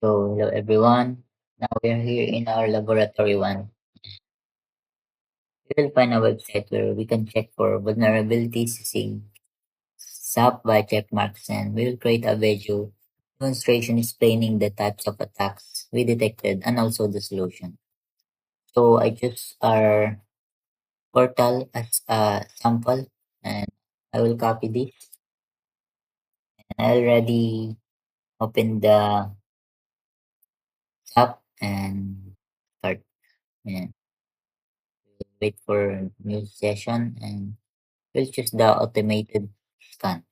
So, hello everyone. Now we are here in our laboratory one. We will find a website where we can check for vulnerabilities using SAP by check marks, and we will create a video demonstration explaining the types of attacks we detected and also the solution. So I choose our portal as a sample, and I will copy this, and I already open the SAP and start. And wait for new session, and we'll choose the automated scan.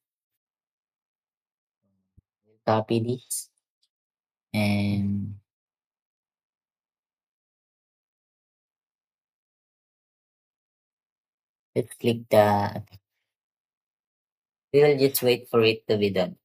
We'll copy this and let's click the. We will just wait for it to be done.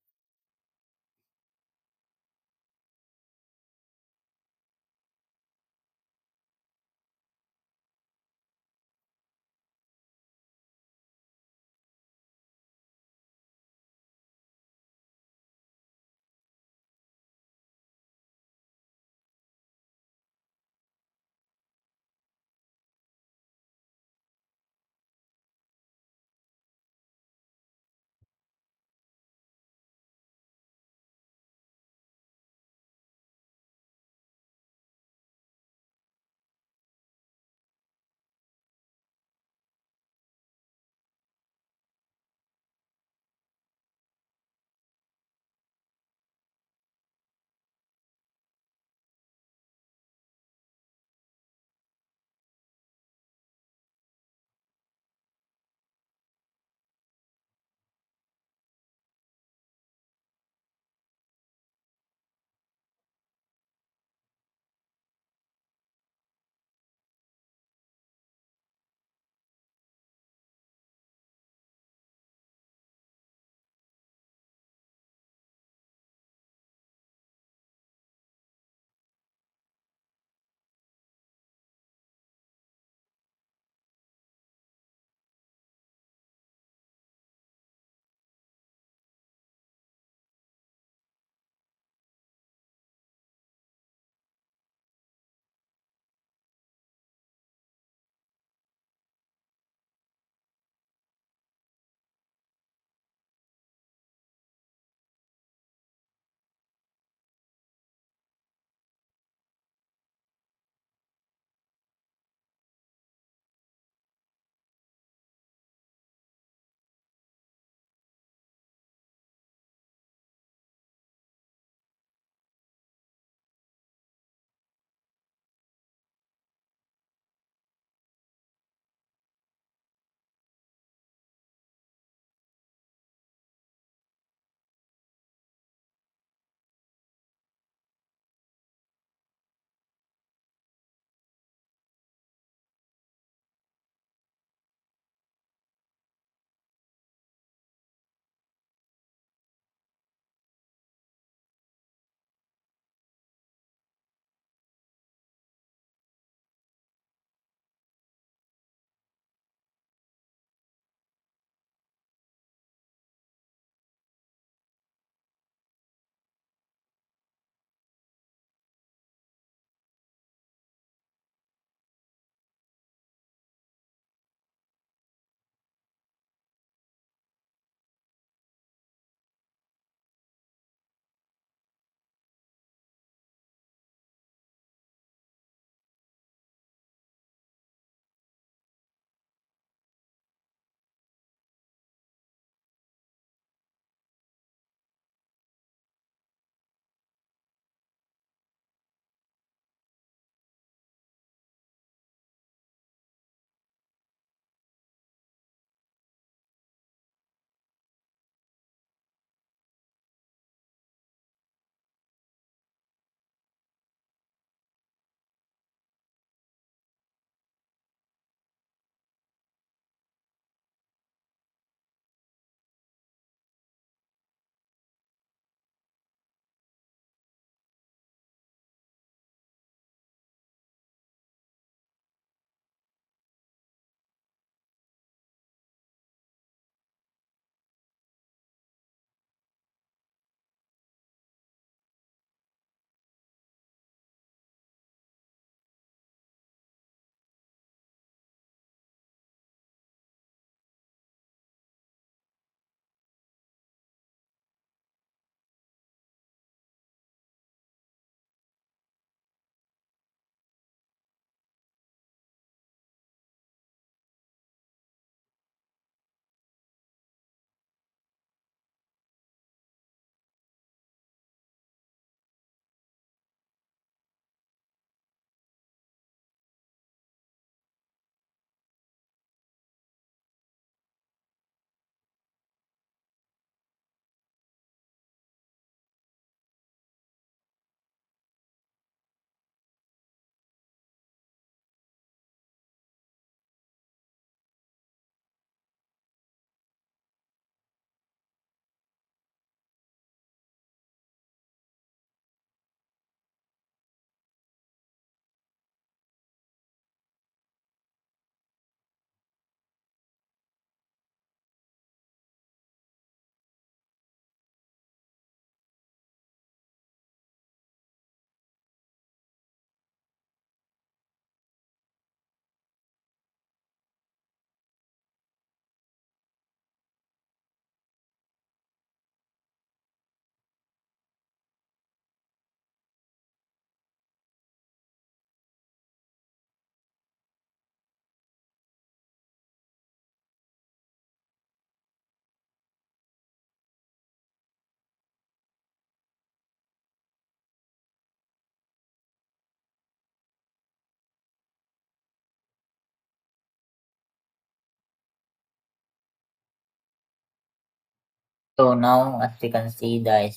So now, as you can see, the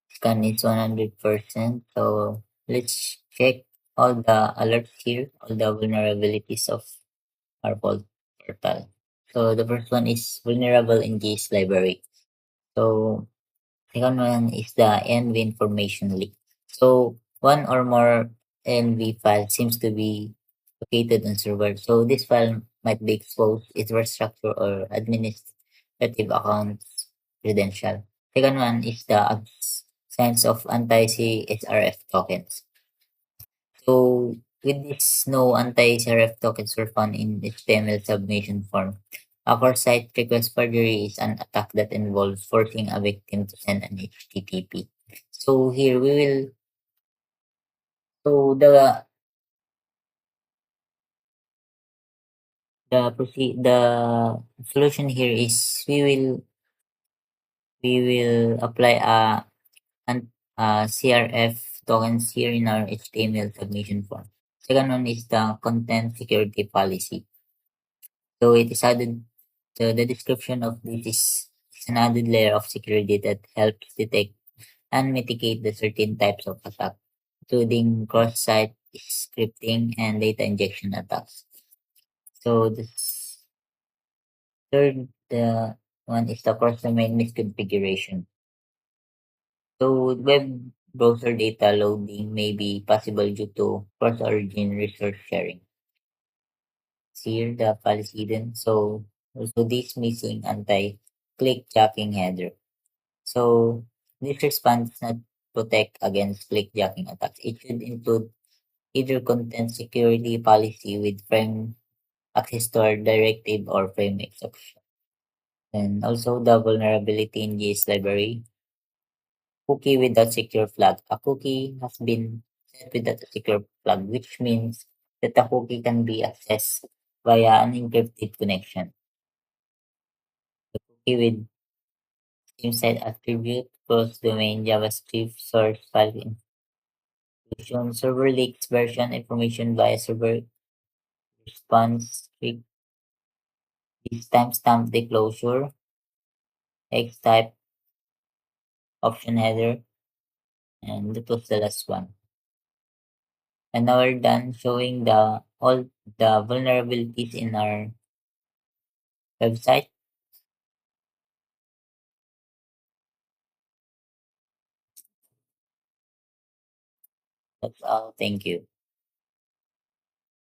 scan is 100%. So let's check all the alerts here, all the vulnerabilities of our vault portal. So the first one is vulnerable in this library. So second one is the env information leak. So one or more env file seems to be located on server. So this file might be exposed infrastructure or administrative accounts credential. Second one is the absence of anti-CSRF tokens. So with this, no anti-CSRF tokens were found in HTML submission form. Our site request forgery is an attack that involves forcing a victim to send an HTTP. So here we will, so the solution here is we will apply an CRF tokens here in our HTML submission form. Second one is the content security policy. So it is added, so the description of this is an added layer of security that helps detect and mitigate the certain types of attack, including cross-site scripting and data injection attacks. So this third one is the cross-domain misconfiguration. So web browser data loading may be possible due to cross-origin resource sharing. Here the policy hidden. So also this missing anti-click jacking header. So this response does not protect against click jacking attacks. It should include either content security policy with frame access to our directive or frame exception. And also the vulnerability in GS library. Cookie without secure flag. A cookie has been set without a secure flag, which means that the cookie can be accessed via an encrypted connection. The cookie with same-side attribute, cross-domain JavaScript source file inclusion, server leaks version information via server response, quick is timestamp disclosure, X type option header, and that was the last one. And now we're done showing the all the vulnerabilities in our website. That's all. Thank you.